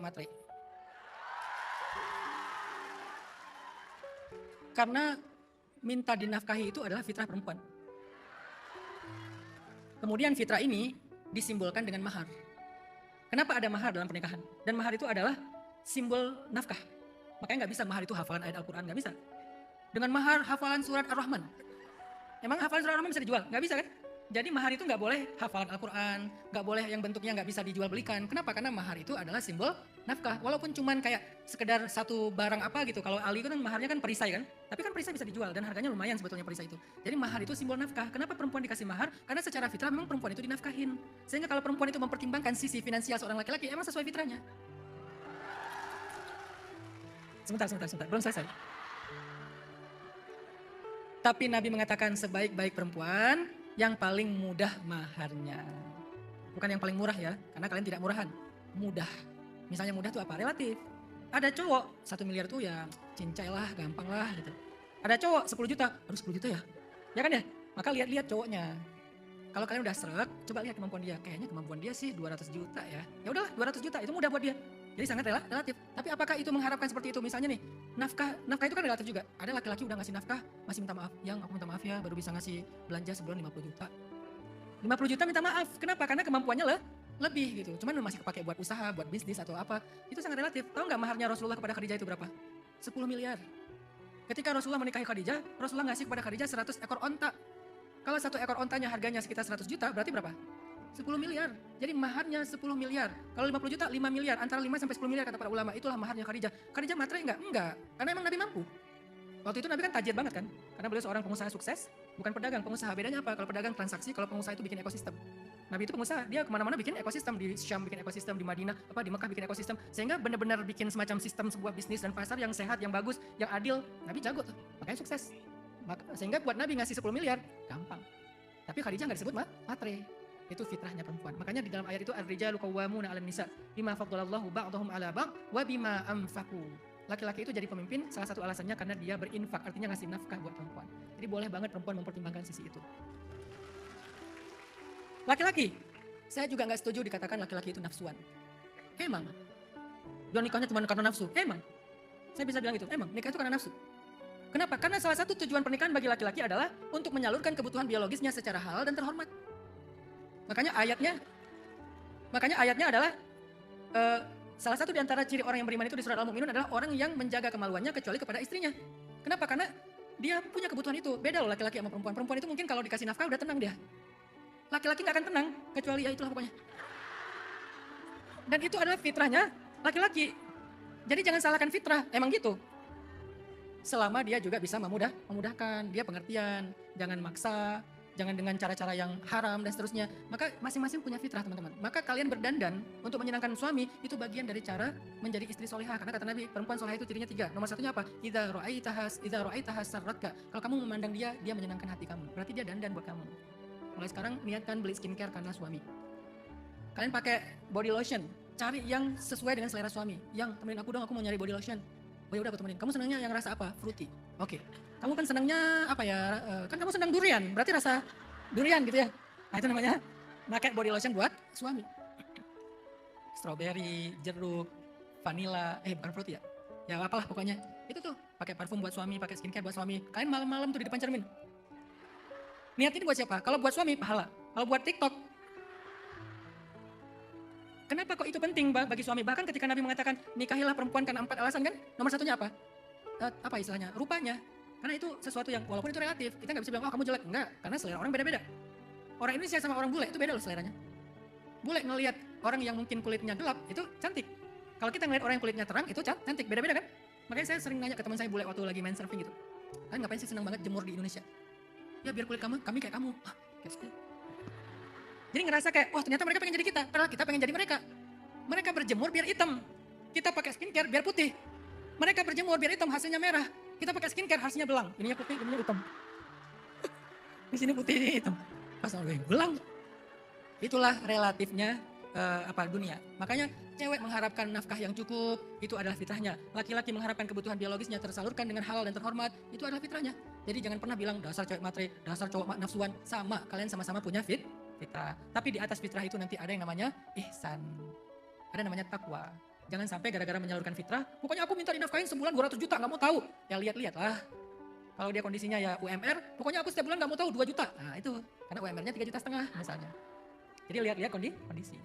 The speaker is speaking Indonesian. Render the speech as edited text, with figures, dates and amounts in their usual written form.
matre? Karena minta dinafkahi itu adalah fitrah perempuan. Kemudian fitrah ini disimbolkan dengan mahar. Kenapa ada mahar dalam pernikahan? Dan mahar itu adalah simbol nafkah. Makanya nggak bisa mahar itu hafalan ayat Al-Quran, nggak bisa. Dengan mahar hafalan surat Ar-Rahman. Emang hafalan surat Ar-Rahman bisa dijual? Nggak bisa kan? Jadi mahar itu nggak boleh hafalan Al-Quran, nggak boleh yang bentuknya nggak bisa dijual belikan. Kenapa? Karena mahar itu adalah simbol nafkah. Walaupun cuman kayak sekedar satu barang apa gitu. Kalau Ali kan maharnya kan perisai kan. Tapi kan perisai bisa dijual dan harganya lumayan sebetulnya perisai itu. Jadi mahar itu simbol nafkah. Kenapa perempuan dikasih mahar? Karena secara fitrah memang perempuan itu dinafkahin. Sehingga kalau perempuan itu mempertimbangkan sisi finansial seorang laki-laki, emang sesuai fitrahnya. Sebentar, belum selesai. Tapi Nabi mengatakan sebaik-baik perempuan yang paling mudah maharnya. Bukan yang paling murah ya, karena kalian tidak murahan. Mudah. Misalnya mudah itu apa? Relatif. Ada cowok 1 miliar tuh ya cincai lah, gampang lah gitu. Ada cowok 10 juta, harus 10 juta ya? Ya kan ya? Maka lihat-lihat cowoknya. Kalau kalian udah seret, coba lihat kemampuan dia. Kayaknya kemampuan dia sih 200 juta ya. Ya udahlah 200 juta itu mudah buat dia. Jadi sangat relatif. Tapi apakah itu mengharapkan seperti itu? Misalnya nih, nafkah itu kan relatif juga. Ada laki-laki udah ngasih nafkah, masih minta maaf. Yang aku minta maaf ya, baru bisa ngasih belanja sebulan 50 juta. 50 juta minta maaf. Kenapa? Karena kemampuannya lebih gitu. Cuman masih kepake buat usaha, buat bisnis atau apa. Itu sangat relatif. Tahu nggak maharnya Rasulullah kepada Khadijah itu berapa? 10 miliar. Ketika Rasulullah menikahi Khadijah, Rasulullah ngasih kepada Khadijah 100 ekor onta. Kalau 1 ekor ontanya harganya sekitar 100 juta, berarti berapa? 10 miliar. Jadi maharnya 10 miliar. Kalau 50 juta, 5 miliar. Antara 5 sampai 10 miliar kata para ulama. Itulah maharnya Khadijah. Khadijah matre enggak? Enggak. Karena emang Nabi mampu. Waktu itu Nabi kan tajir banget kan. Karena beliau seorang pengusaha sukses. Bukan pedagang. Pengusaha bedanya apa? Kalau pedagang transaksi, kalau pengusaha itu bikin ekosistem. Nabi itu pengusaha. Dia kemana-mana bikin ekosistem. Di Syam bikin ekosistem. Di Madinah, di Mekah bikin ekosistem. Sehingga benar-benar bikin semacam sistem sebuah bisnis dan pasar yang sehat, yang bagus, yang adil. Nabi jago tuh. Makanya sukses. Sehingga buat Nabi ngasih 10 miliar, gampang. Tapi Khadijah nggak disebut matre. Itu fitrahnya perempuan. Makanya di dalam ayat itu ar-rijalu qawwamuna 'alan nisa bima faddalallahu ba'dahum 'ala ba'd wa bima anfaqu. Laki-laki itu jadi pemimpin salah satu alasannya karena dia berinfak, artinya ngasih nafkah buat perempuan. Jadi boleh banget perempuan mempertimbangkan sisi itu. Laki-laki, saya juga nggak setuju dikatakan laki-laki itu nafsuan. Emang. Dia nikahnya cuma karena nafsu. Emang. Saya bisa bilang gitu. Emang nikah itu karena nafsu. Kenapa? Karena salah satu tujuan pernikahan bagi laki-laki adalah untuk menyalurkan kebutuhan biologisnya secara halal dan terhormat. Makanya ayatnya adalah salah satu di antara ciri orang yang beriman itu di surat Al-Mu'minun adalah orang yang menjaga kemaluannya kecuali kepada istrinya. Kenapa? Karena dia punya kebutuhan itu. Beda loh laki-laki sama perempuan. Perempuan itu mungkin kalau dikasih nafkah udah tenang dia. Laki-laki nggak akan tenang kecuali ya itulah pokoknya. Dan itu adalah fitrahnya laki-laki. Jadi jangan salahkan fitrah, emang gitu. Selama dia juga bisa memudahkan, dia pengertian, jangan maksa, jangan dengan cara-cara yang haram dan seterusnya. Maka masing-masing punya fitrah teman-teman. Maka kalian berdandan untuk menyenangkan suami itu bagian dari cara menjadi istri solehah. Karena kata Nabi, perempuan solehah itu cirinya 3. Nomor satunya apa? Idza ra'aitaha sarratka. Kalau kamu memandang dia menyenangkan hati kamu. Berarti dia dandan buat kamu. Mulai sekarang niatkan beli skincare karena suami. Kalian pakai body lotion, cari yang sesuai dengan selera suami. Yang temenin aku dong, aku mau nyari body lotion. Oh ya udah aku temenin. Kamu senangnya yang rasa apa? Fruity. Oke. Kamu kan senangnya apa ya? Kan kamu senang durian. Berarti rasa durian gitu ya. Nah itu namanya pakai body lotion buat suami. Strawberry, jeruk, vanilla, bukan fruity ya. Ya apalah pokoknya. Itu tuh pakai parfum buat suami, pakai skincare buat suami. Kalian malam-malam tuh di depan cermin. Niat ini buat siapa? Kalau buat suami pahala. Kalau buat TikTok. Kenapa kok itu penting bagi suami? Bahkan ketika Nabi mengatakan nikahilah perempuan karena 4 alasan kan? Nomor satunya apa? Apa istilahnya? Rupanya. Karena itu sesuatu yang walaupun itu relatif. Kita nggak bisa bilang, oh kamu jelek. Enggak, karena selera orang beda-beda. Orang Indonesia sama orang bule itu beda loh seleranya. Bule ngelihat orang yang mungkin kulitnya gelap itu cantik. Kalau kita ngelihat orang yang kulitnya terang itu cantik. Beda-beda kan? Makanya saya sering nanya ke teman saya bule waktu lagi main surfing gitu. Kalian ngapain sih senang banget jemur di Indonesia? Ya biar kulit kami kayak kamu. Jadi ngerasa kayak, wah ternyata mereka pengen jadi kita. Padahal kita pengen jadi mereka. Mereka berjemur biar hitam. Kita pakai skincare biar putih. Mereka berjemur biar hitam, hasilnya merah. Kita pakai skincare, hasilnya belang. Ininya putih, ininya hitam. Di sini putih, ini hitam. Pas orang belang. Itulah relatifnya dunia. Makanya cewek mengharapkan nafkah yang cukup, itu adalah fitrahnya. Laki-laki mengharapkan kebutuhan biologisnya tersalurkan dengan halal dan terhormat, itu adalah fitrahnya. Jadi jangan pernah bilang dasar cewek matre, dasar cowok nafsuan. Sama, kalian sama-sama punya fitrah. Tapi di atas fitrah itu nanti ada yang namanya ihsan. Ada namanya takwa. Jangan sampai gara-gara menyalurkan fitrah, pokoknya aku minta dinafkahin sebulan 200 juta, nggak mau tahu. Ya lihat-lihatlah. Kalau dia kondisinya ya UMR, pokoknya aku setiap bulan nggak mau tahu 2 juta. Nah itu, karena UMR-nya 3,5 juta misalnya. Jadi lihat-lihat kondisi.